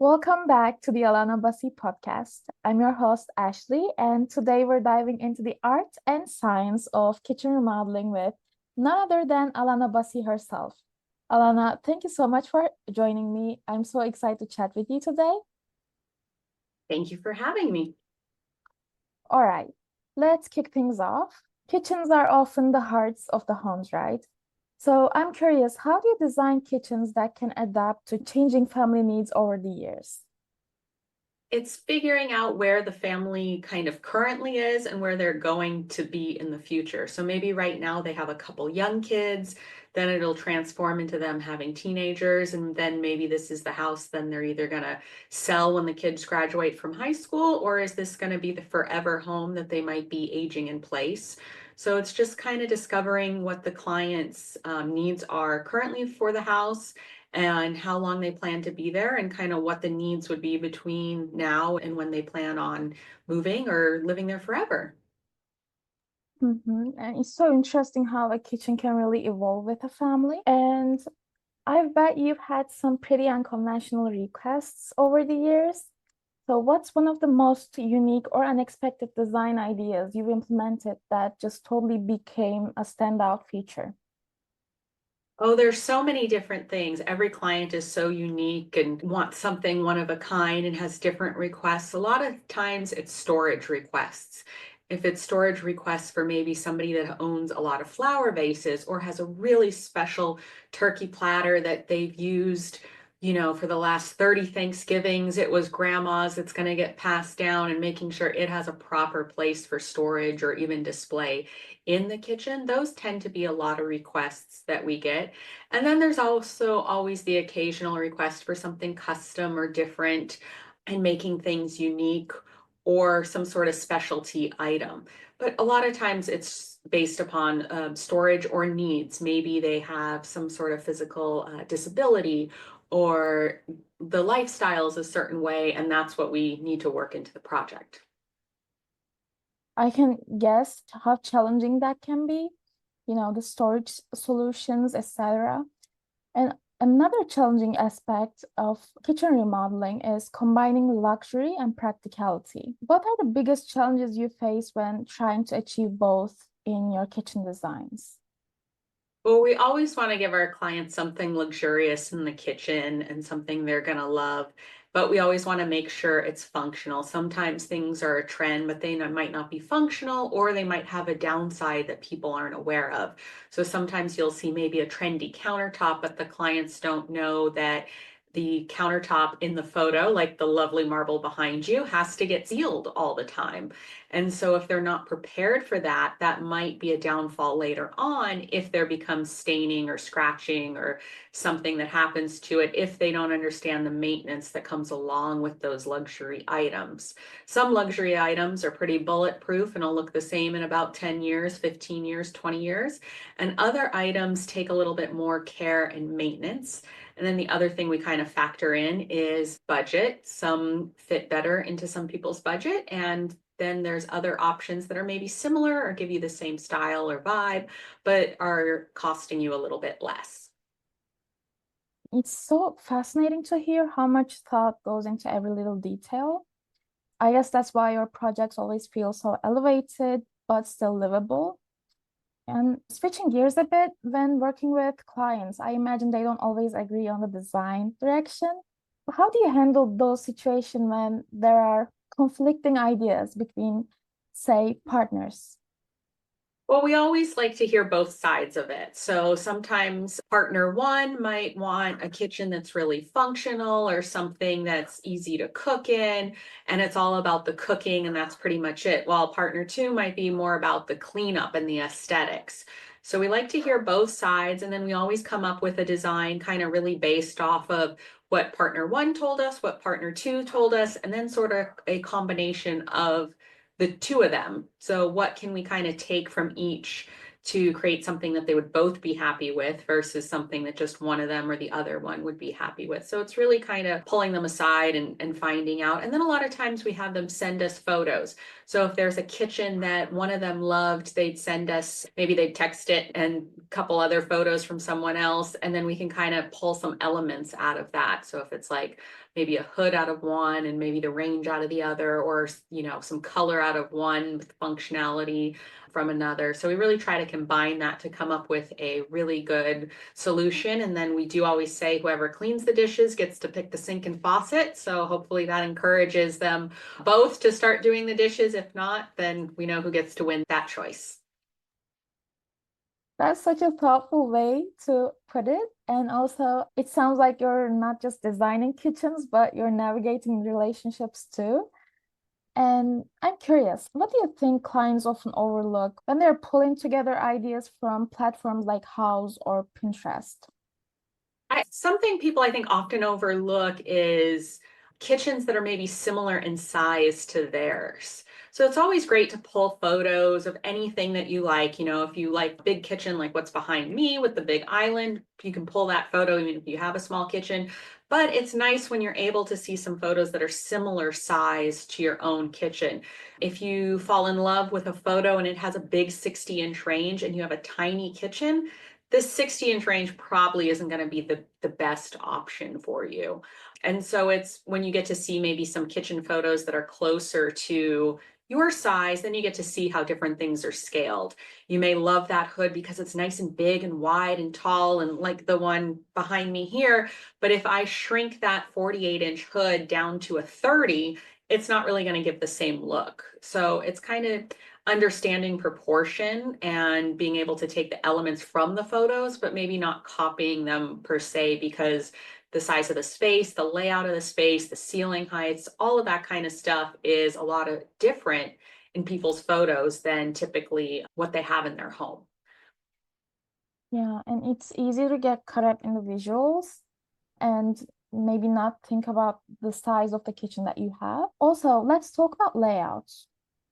Welcome back to the Alana Busse podcast. I'm your host, Ashley, and today we're diving into the art and science of kitchen remodeling with none other than Alana Busse herself. Alana, thank you so much for joining me. I'm so excited to chat with you today. Thank you for having me. All right, let's kick things off. Kitchens are often the hearts of the homes, right? So I'm curious, how do you design kitchens that can adapt to changing family needs over the years? It's figuring out where the family kind of currently is and where they're going to be in the future. So maybe right now they have a couple young kids, then it'll transform into them having teenagers, and then maybe this is the house then they're either going to sell when the kids graduate from high school, or is this going to be the forever home that they might be aging in place? So it's just kind of discovering what the client's needs are currently for the house and how long they plan to be there and kind of what the needs would be between now and when they plan on moving or living there forever. And it's so interesting how a kitchen can really evolve with a family. And I bet you've had some pretty unconventional requests over the years. So, what's one of the most unique or unexpected design ideas you've implemented that just totally became a standout feature? Oh, there's so many different things. Every client is so unique and wants something one of a kind and has different requests. A lot of times it's storage requests. If it's storage requests for maybe somebody that owns a lot of flower vases or has a really special turkey platter that they've used, for the last 30 Thanksgivings, it was grandma's, it's going to get passed down, and making sure it has a proper place for storage or even display in the kitchen. Those tend to be a lot of requests that we get. And then there's also always the occasional request for something custom or different and making things unique or some sort of specialty item. But a lot of times it's based upon storage or needs. Maybe they have some sort of physical disability, or the lifestyle is a certain way, and that's what we need to work into the project. I can guess how challenging that can be, the storage solutions, etc. And another challenging aspect of kitchen remodeling is combining luxury and practicality. What are the biggest challenges you face when trying to achieve both in your kitchen designs? Well, we always want to give our clients something luxurious in the kitchen and something they're going to love, but we always want to make sure it's functional. Sometimes things are a trend, but they might not be functional, or they might have a downside that people aren't aware of. So sometimes you'll see maybe a trendy countertop, but the clients don't know that the countertop in the photo, like the lovely marble behind you, has to get sealed all the time. And so if they're not prepared for that, that might be a downfall later on if there becomes staining or scratching or something that happens to it, if they don't understand the maintenance that comes along with those luxury items. Some luxury items are pretty bulletproof and will look the same in about 10 years, 15 years, 20 years. And other items take a little bit more care and maintenance. And then the other thing we kind of factor in is budget. Some fit better into some people's budget, and then there's other options that are maybe similar or give you the same style or vibe, but are costing you a little bit less. It's so fascinating to hear how much thought goes into every little detail. I guess that's why your projects always feel so elevated but still livable. And switching gears a bit, when working with clients, I imagine they don't always agree on the design direction. How do you handle those situations when there are conflicting ideas between, say, partners? Well, we always like to hear both sides of it. So sometimes partner one might want a kitchen that's really functional or something that's easy to cook in, and it's all about the cooking, and that's pretty much it. While partner two might be more about the cleanup and the aesthetics. So we like to hear both sides, and then we always come up with a design kind of really based off of what partner one told us, what partner two told us, and then sort of a combination of the two of them. So what can we kind of take from each to create something that they would both be happy with versus something that just one of them or the other one would be happy with. So it's really kind of pulling them aside and finding out. And then a lot of times we have them send us photos. So if there's a kitchen that one of them loved, they'd send us, maybe they'd text it and a couple other photos from someone else, and then we can kind of pull some elements out of that. So if it's like maybe a hood out of one and maybe the range out of the other, or some color out of one with functionality from another. So we really try to combine that to come up with a really good solution. And then we do always say whoever cleans the dishes gets to pick the sink and faucet. So hopefully that encourages them both to start doing the dishes. If not, then we know who gets to win that choice. That's such a thoughtful way to put it. And also, it sounds like you're not just designing kitchens, but you're navigating relationships too. And I'm curious, what do you think clients often overlook when they're pulling together ideas from platforms like House or Pinterest? Something people I think often overlook is kitchens that are maybe similar in size to theirs. So it's always great to pull photos of anything that you like. If you like big kitchen, like what's behind me with the big island, you can pull that photo even if you have a small kitchen. But it's nice when you're able to see some photos that are similar size to your own kitchen. If you fall in love with a photo and it has a big 60-inch range and you have a tiny kitchen, this 60-inch range probably isn't going to be the best option for you. And so it's when you get to see maybe some kitchen photos that are closer to your size, then you get to see how different things are scaled. You may love that hood because it's nice and big and wide and tall, and like the one behind me here. But if I shrink that 48-inch hood down to a 30, it's not really going to give the same look. So it's kind of understanding proportion and being able to take the elements from the photos, but maybe not copying them per se, because the size of the space, the layout of the space, the ceiling heights, all of that kind of stuff is a lot of different in people's photos than typically what they have in their home. Yeah, and it's easy to get caught up in the visuals and maybe not think about the size of the kitchen that you have. Also, let's talk about layouts.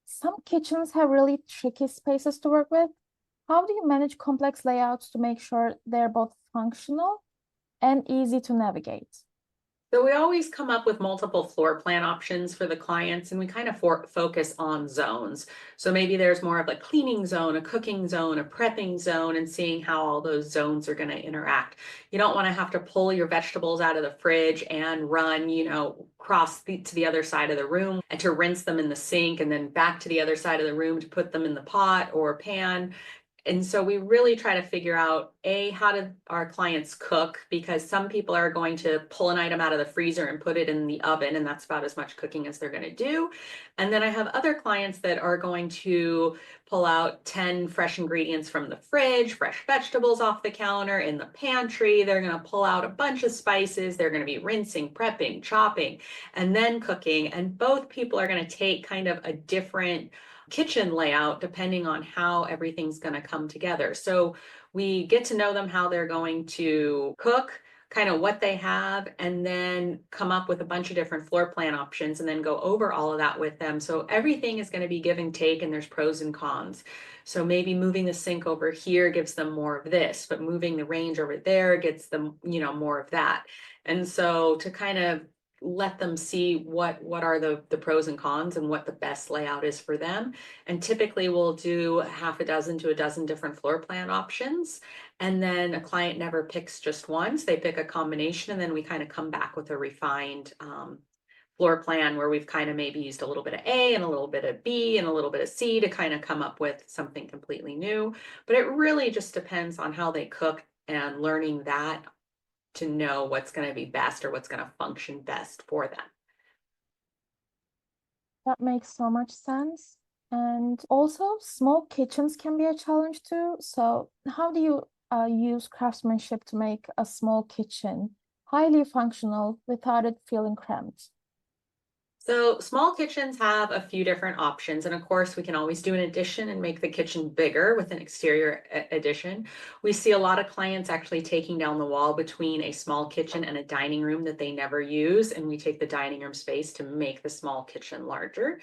Some kitchens have really tricky spaces to work with. How do you manage complex layouts to make sure they're both functional and easy to navigate? So we always come up with multiple floor plan options for the clients, and we kind of focus on zones. So maybe there's more of a cleaning zone, a cooking zone, a prepping zone, and seeing how all those zones are going to interact. You don't want to have to pull your vegetables out of the fridge and run, to the other side of the room and to rinse them in the sink, and then back to the other side of the room to put them in the pot or pan. And so we really try to figure out, how do our clients cook? Because some people are going to pull an item out of the freezer and put it in the oven, and that's about as much cooking as they're going to do. And then I have other clients that are going to pull out 10 fresh ingredients from the fridge, fresh vegetables off the counter, in the pantry. They're going to pull out a bunch of spices. They're going to be rinsing, prepping, chopping, and then cooking. And both people are going to take kind of a different kitchen layout depending on how everything's going to come together. So we get to know them, how they're going to cook, kind of what they have, and then come up with a bunch of different floor plan options and then go over all of that with them. So everything is going to be give and take, and there's pros and cons. So maybe moving the sink over here gives them more of this, but moving the range over there gets them, more of that. And so to kind of let them see what are the pros and cons and what the best layout is for them. And typically we'll do half a dozen to a dozen different floor plan options. And then a client never picks just once, they pick a combination, and then we kind of come back with a refined floor plan where we've kind of maybe used a little bit of A and a little bit of B and a little bit of C to kind of come up with something completely new. But it really just depends on how they cook and learning that to know what's going to be best or what's going to function best for them. That makes so much sense. And also, small kitchens can be a challenge too. So, how do you use craftsmanship to make a small kitchen highly functional without it feeling cramped? So small kitchens have a few different options. And of course, we can always do an addition and make the kitchen bigger with an exterior addition. We see a lot of clients actually taking down the wall between a small kitchen and a dining room that they never use. And we take the dining room space to make the small kitchen larger.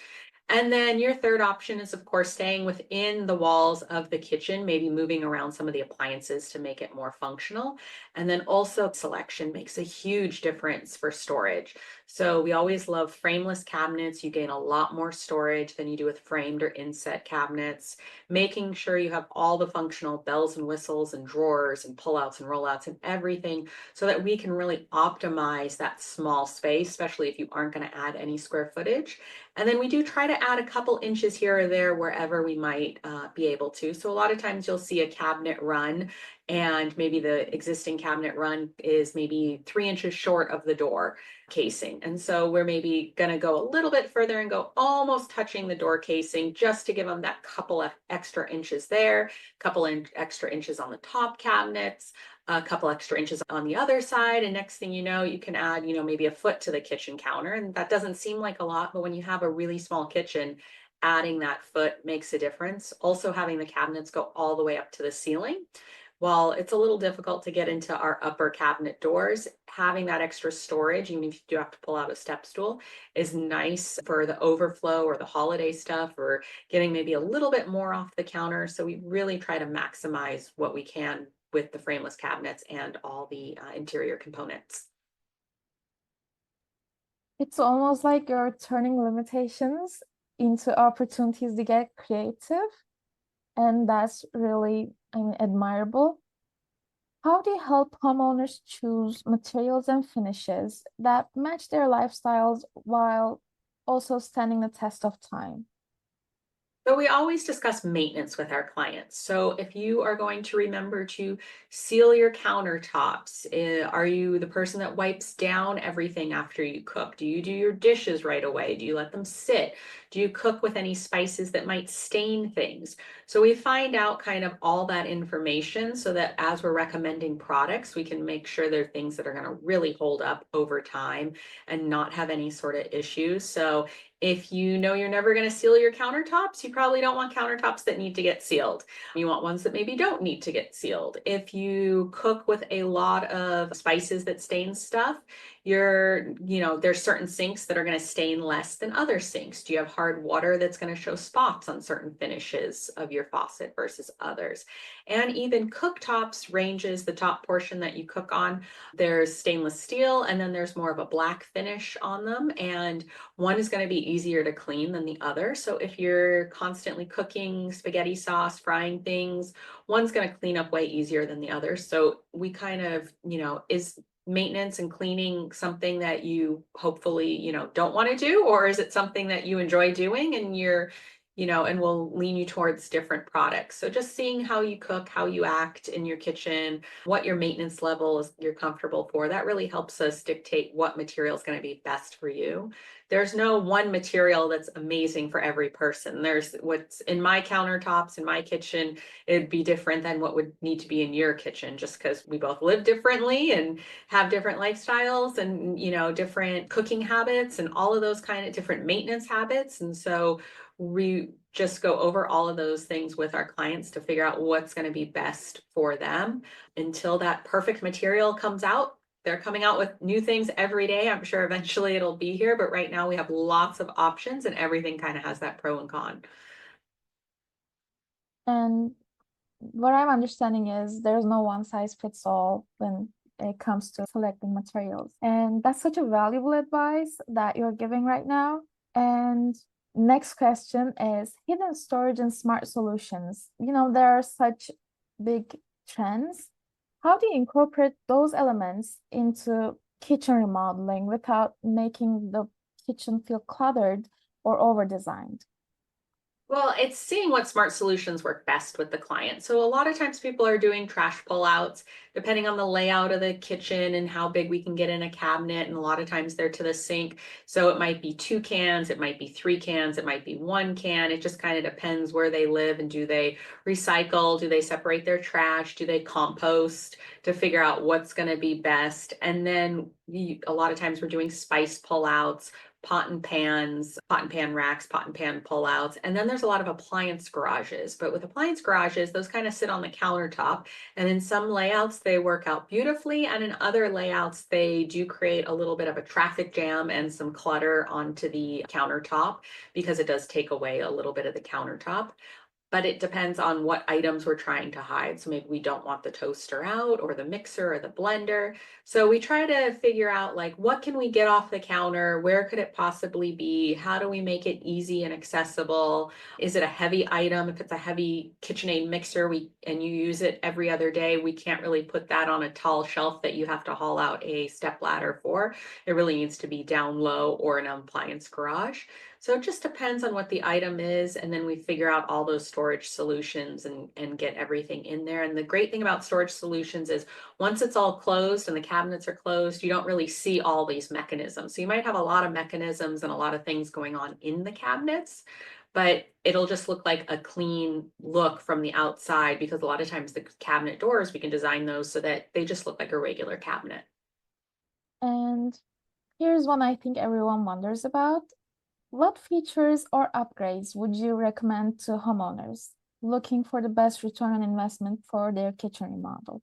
And then your third option is, of course, staying within the walls of the kitchen, maybe moving around some of the appliances to make it more functional. And then also selection makes a huge difference for storage. So we always love frameless cabinets. You gain a lot more storage than you do with framed or inset cabinets. Making sure you have all the functional bells and whistles and drawers and pullouts and rollouts and everything so that we can really optimize that small space, especially if you aren't going to add any square footage. And then we do try to add a couple inches here or there wherever we might be able to. So a lot of times you'll see a cabinet run and maybe the existing cabinet run is maybe 3 inches short of the door casing. And so we're maybe going to go a little bit further and go almost touching the door casing just to give them that couple of extra inches there, a couple extra inches on the top cabinets, a couple extra inches on the other side. And next thing you know, you can add, maybe a foot to the kitchen counter. And that doesn't seem like a lot, but when you have a really small kitchen, adding that foot makes a difference. Also having the cabinets go all the way up to the ceiling. While it's a little difficult to get into our upper cabinet doors, having that extra storage, even if you do have to pull out a step stool, is nice for the overflow or the holiday stuff or getting maybe a little bit more off the counter. So we really try to maximize what we can with the frameless cabinets and all the interior components. It's almost like you're turning limitations into opportunities to get creative, and that's really, admirable. How do you help homeowners choose materials and finishes that match their lifestyles while also standing the test of time? So we always discuss maintenance with our clients. So if you are going to remember to seal your countertops, are you the person that wipes down everything after you cook? Do you do your dishes right away? Do you let them sit? Do you cook with any spices that might stain things? So we find out kind of all that information so that as we're recommending products, we can make sure they're things that are going to really hold up over time and not have any sort of issues. So if you know you're never going to seal your countertops, you probably don't want countertops that need to get sealed. You want ones that maybe don't need to get sealed. If you cook with a lot of spices that stain stuff, there's certain sinks that are going to stain less than other sinks. Do you have hard water that's going to show spots on certain finishes of your faucet versus others? And even cooktops ranges the top portion that you cook on. There's stainless steel, and then there's more of a black finish on them. And one is going to be easier to clean than the other. So if you're constantly cooking spaghetti sauce, frying things, one's going to clean up way easier than the other. So we kind of, is maintenance and cleaning something that you hopefully, don't want to do, or is it something that you enjoy doing and and will lean you towards different products. So just seeing how you cook, how you act in your kitchen, what your maintenance level is you're comfortable for, that really helps us dictate what material is going to be best for you. There's no one material that's amazing for every person. There's what's in my countertops in my kitchen, it'd be different than what would need to be in your kitchen, just because we both live differently and have different lifestyles and, different cooking habits and all of those kind of different maintenance habits. And so we just go over all of those things with our clients to figure out what's going to be best for them until that perfect material comes out. They're coming out with new things every day. I'm sure eventually it'll be here, but right now we have lots of options and everything kind of has that pro and con. And what I'm understanding is there's no one size fits all when it comes to selecting materials. And that's such a valuable advice that you're giving right now. And next question is hidden storage and smart solutions. There are such big trends. How do you incorporate those elements into kitchen remodeling without making the kitchen feel cluttered or over-designed? Well, it's seeing what smart solutions work best with the client. So a lot of times people are doing trash pullouts, depending on the layout of the kitchen and how big we can get in a cabinet. And a lot of times they're to the sink. So it might be 2 cans, it might be 3 cans, it might be 1 can. It just kind of depends where they live and do they recycle? Do they separate their trash? Do they compost to figure out what's going to be best? And then a lot of times we're doing spice pullouts, pot and pans, pot and pan racks, pot and pan pullouts. And then there's a lot of appliance garages. But with appliance garages, those kind of sit on the countertop. And in some layouts, they work out beautifully. And in other layouts, they do create a little bit of a traffic jam and some clutter onto the countertop because it does take away a little bit of the countertop. But it depends on what items we're trying to hide. So maybe we don't want the toaster out or the mixer or the blender. So we try to figure out like, what can we get off the counter? Where could it possibly be? How do we make it easy and accessible? Is it a heavy item? If it's a heavy KitchenAid mixer and you use it every other day, we can't really put that on a tall shelf that you have to haul out a step ladder for. It really needs to be down low or an appliance garage. So it just depends on what the item is, and then we figure out all those storage solutions and get everything in there. And the great thing about storage solutions is once it's all closed and the cabinets are closed, you don't really see all these mechanisms. So you might have a lot of mechanisms and a lot of things going on in the cabinets, but it'll just look like a clean look from the outside because a lot of times the cabinet doors, we can design those so that they just look like a regular cabinet. And here's one I think everyone wonders about. What features or upgrades would you recommend to homeowners looking for the best return on investment for their kitchen remodel?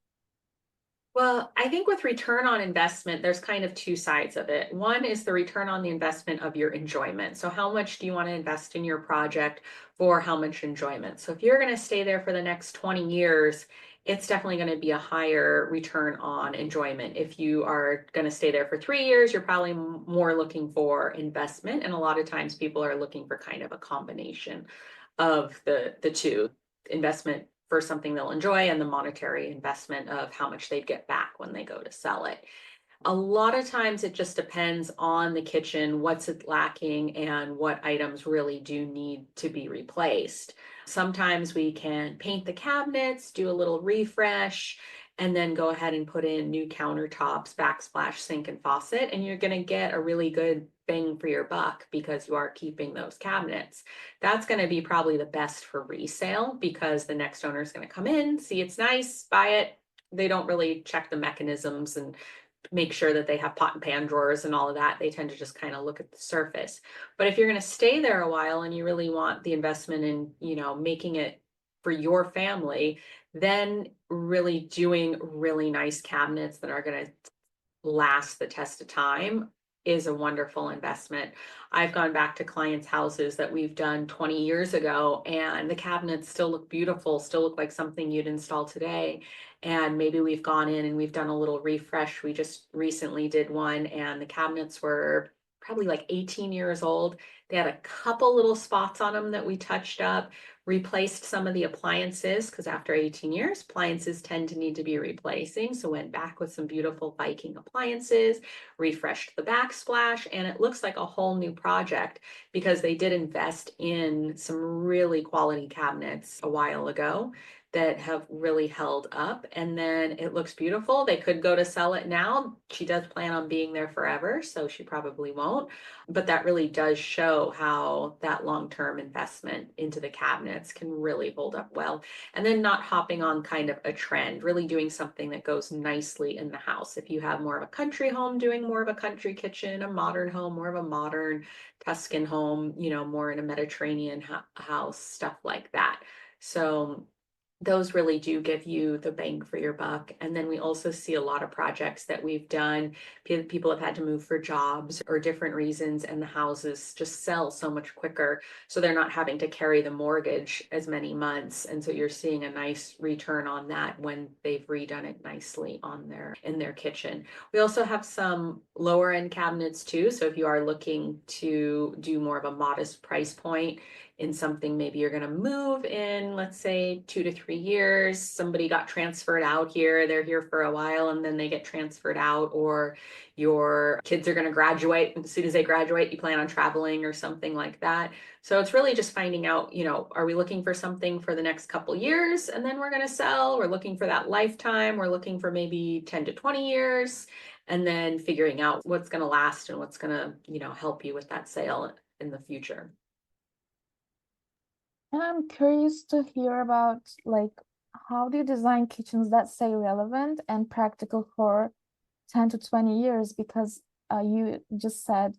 Well, I think with return on investment, there's kind of two sides of it. One is the return on the investment of your enjoyment. So how much do you want to invest in your project for how much enjoyment? So if you're going to stay there for the next 20 years, it's definitely going to be a higher return on enjoyment. If you are going to stay there for 3 years, you're probably more looking for investment. And a lot of times people are looking for kind of a combination of the two, investment for something they'll enjoy and the monetary investment of how much they'd get back when they go to sell it. A lot of times it just depends on the kitchen, what's it lacking, and what items really do need to be replaced. Sometimes we can paint the cabinets, do a little refresh, and then go ahead and put in new countertops, backsplash, sink, and faucet, and you're going to get a really good bang for your buck because you are keeping those cabinets. That's going to be probably the best for resale because the next owner is going to come in, see it's nice, buy it. They don't really check the mechanisms and make sure that they have pot and pan drawers and all of that. They tend to just kind of look at the surface. But if you're going to stay there a while and you really want the investment in, making it for your family, then really doing really nice cabinets that are going to last the test of time is a wonderful investment. I've gone back to clients' houses that we've done 20 years ago, and the cabinets still look beautiful, still look like something you'd install today. And maybe we've gone in and we've done a little refresh. We just recently did one, and the cabinets were probably like 18 years old. They had a couple little spots on them that we touched up, replaced some of the appliances because after 18 years, appliances tend to need to be replacing. So went back with some beautiful Viking appliances, refreshed the backsplash, and it looks like a whole new project because they did invest in some really quality cabinets a while ago that have really held up, and then it looks beautiful. They could go to sell it now. She does plan on being there forever, so she probably won't, but that really does show how that long-term investment into the cabinets can really hold up well. And then not hopping on kind of a trend, really doing something that goes nicely in the house. If you have more of a country home, doing more of a country kitchen, a modern home, more of a modern Tuscan home, more in a Mediterranean house, stuff like that. So those really do give you the bang for your buck. And then we also see a lot of projects that we've done. People have had to move for jobs or different reasons, and the houses just sell so much quicker. So they're not having to carry the mortgage as many months. And so you're seeing a nice return on that when they've redone it nicely in their kitchen. We also have some lower end cabinets too. So if you are looking to do more of a modest price point, in something, maybe you're going to move in, let's say 2 to 3 years, somebody got transferred out here, they're here for a while and then they get transferred out, or your kids are going to graduate, and as soon as they graduate you plan on traveling or something like that. So it's really just finding out, are we looking for something for the next couple years and then we're going to sell? We're looking for that lifetime. We're looking for maybe 10 to 20 years, and then figuring out what's going to last and what's going to, help you with that sale in the future. And I'm curious to hear about like how do you design kitchens that stay relevant and practical for 10 to 20 years? Because you just said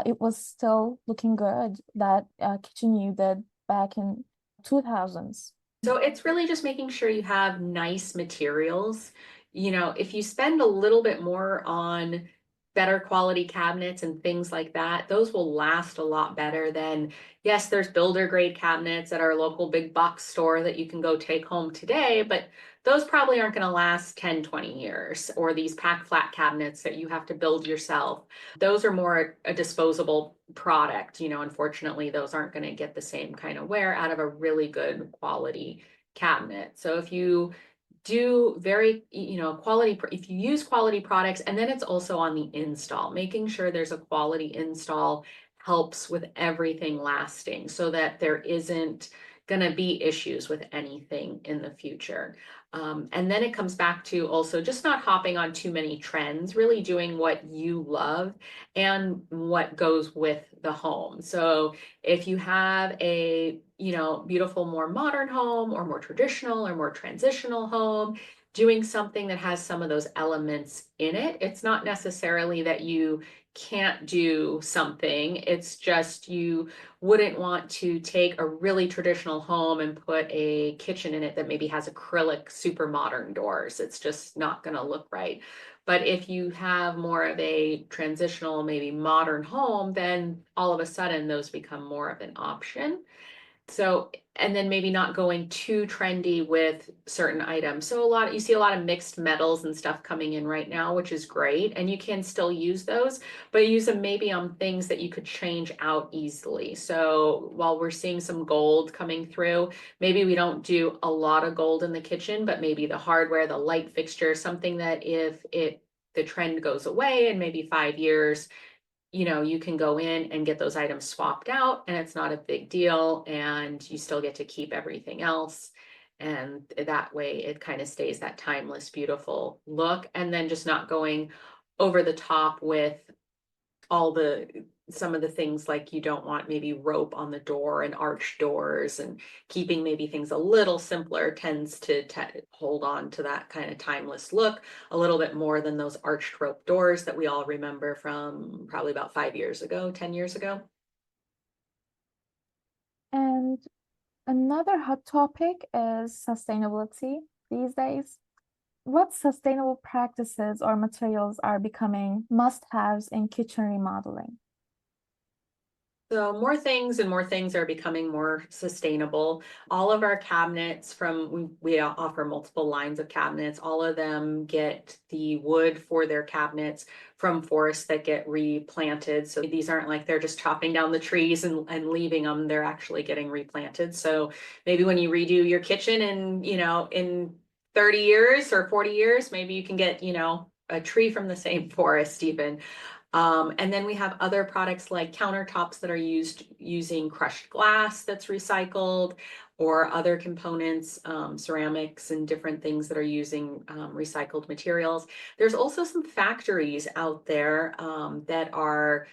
it was still looking good, that kitchen you did back in 2000s. So it's really just making sure you have nice materials. If you spend a little bit more on better quality cabinets and things like that, those will last a lot better than, yes, there's builder grade cabinets at our local big box store that you can go take home today, but those probably aren't going to last 10, 20 years, or these pack flat cabinets that you have to build yourself. Those are more a disposable product. Unfortunately, those aren't going to get the same kind of wear out of a really good quality cabinet. So if you do very, quality, if you use quality products, and then it's also on the install, making sure there's a quality install helps with everything lasting so that there isn't going to be issues with anything in the future. And then it comes back to also just not hopping on too many trends, really doing what you love and what goes with the home. So if you have a, beautiful, more modern home or more traditional or more transitional home, doing something that has some of those elements in it, it's not necessarily that you can't do something. It's just you wouldn't want to take a really traditional home and put a kitchen in it that maybe has acrylic super modern doors. It's just not going to look right. But if you have more of a transitional, maybe modern home, then all of a sudden those become more of an option. So, and then maybe not going too trendy with certain items. So you see a lot of mixed metals and stuff coming in right now, which is great. And you can still use those, but use them maybe on things that you could change out easily. So while we're seeing some gold coming through, maybe we don't do a lot of gold in the kitchen, but maybe the hardware, the light fixture, something that if the trend goes away in maybe 5 years, you can go in and get those items swapped out and it's not a big deal and you still get to keep everything else. And that way it kind of stays that timeless, beautiful look. And then just not going over the top with some of the things, like you don't want maybe rope on the door and arched doors, and keeping maybe things a little simpler tends to hold on to that kind of timeless look a little bit more than those arched rope doors that we all remember from probably about 5 years ago, 10 years ago. And another hot topic is sustainability these days. What sustainable practices or materials are becoming must-haves in kitchen remodeling? So more things and more things are becoming more sustainable. All of our cabinets we offer multiple lines of cabinets. All of them get the wood for their cabinets from forests that get replanted. So these aren't like they're just chopping down the trees and leaving them. They're actually getting replanted. So maybe when you redo your kitchen and, in 30 years or 40 years, maybe you can get, a tree from the same forest even. And then we have other products like countertops that are used using crushed glass that's recycled, or other components, ceramics and different things that are using recycled materials. There's also some factories out there that are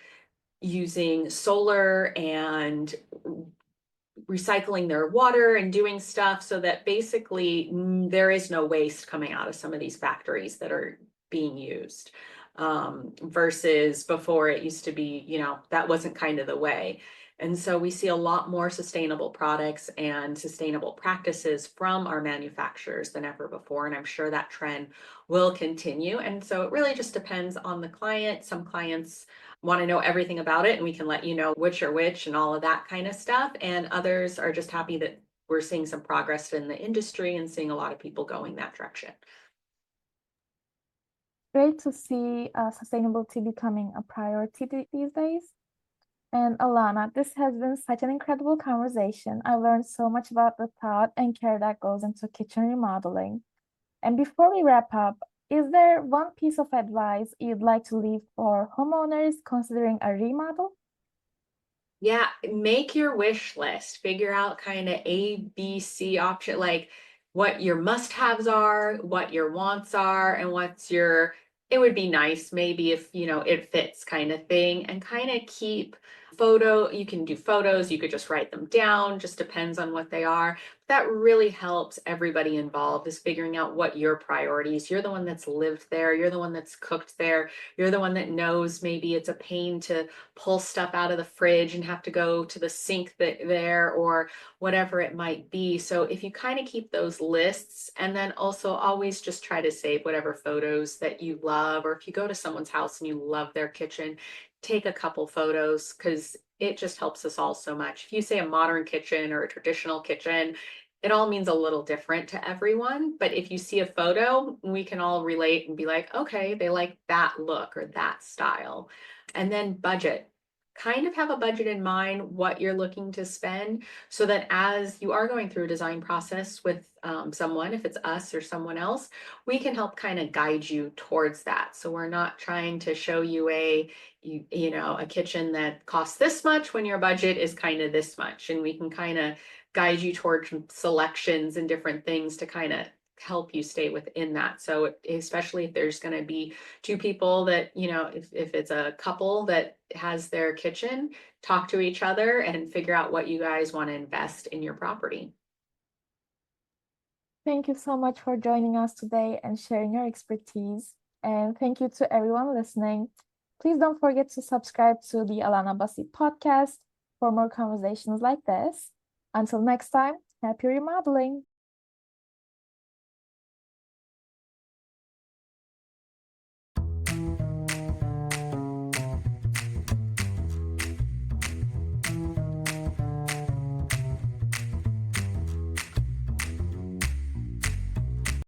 using solar and recycling their water and doing stuff so that basically there is no waste coming out of some of these factories that are being used, versus before it used to be, that wasn't kind of the way. And so we see a lot more sustainable products and sustainable practices from our manufacturers than ever before. And I'm sure that trend will continue. And so it really just depends on the client. Some clients want to know everything about it and we can let you know which are which and all of that kind of stuff. And others are just happy that we're seeing some progress in the industry and seeing a lot of people going that direction. Great to see sustainability becoming a priority these days. And Alana, this has been such an incredible conversation. I learned so much about the thought and care that goes into kitchen remodeling. And before we wrap up, is there one piece of advice you'd like to leave for homeowners considering a remodel? Yeah, make your wish list. Figure out kind of A, B, C option, like what your must-haves are, what your wants are, and it would be nice maybe if, it fits kind of thing, and kind of keep You can do photos, you could just write them down, just depends on what they are. That really helps everybody involved, is figuring out what your priorities. You're the one that's lived there, you're the one that's cooked there, you're the one that knows maybe it's a pain to pull stuff out of the fridge and have to go to the sink there, or whatever it might be. So if you kind of keep those lists, and then also always just try to save whatever photos that you love, or if you go to someone's house and you love their kitchen, take a couple photos, because it just helps us all so much. If you say a modern kitchen or a traditional kitchen, it all means a little different to everyone. But if you see a photo, we can all relate and be like, okay, they like that look or that style. And then budget. Kind of have a budget in mind, what you're looking to spend, so that as you are going through a design process with someone, if it's us or someone else, we can help kind of guide you towards that. So we're not trying to show you a kitchen that costs this much when your budget is kind of this much, and we can kind of guide you towards selections and different things to kind of help you stay within that. So especially if there's going to be two people that, if it's a couple that has their kitchen, talk to each other and figure out what you guys want to invest in your property. Thank you so much for joining us today and sharing your expertise. And thank you to everyone listening. Please don't forget to subscribe to the Alana Busse podcast for more conversations like this. Until next time, happy remodeling.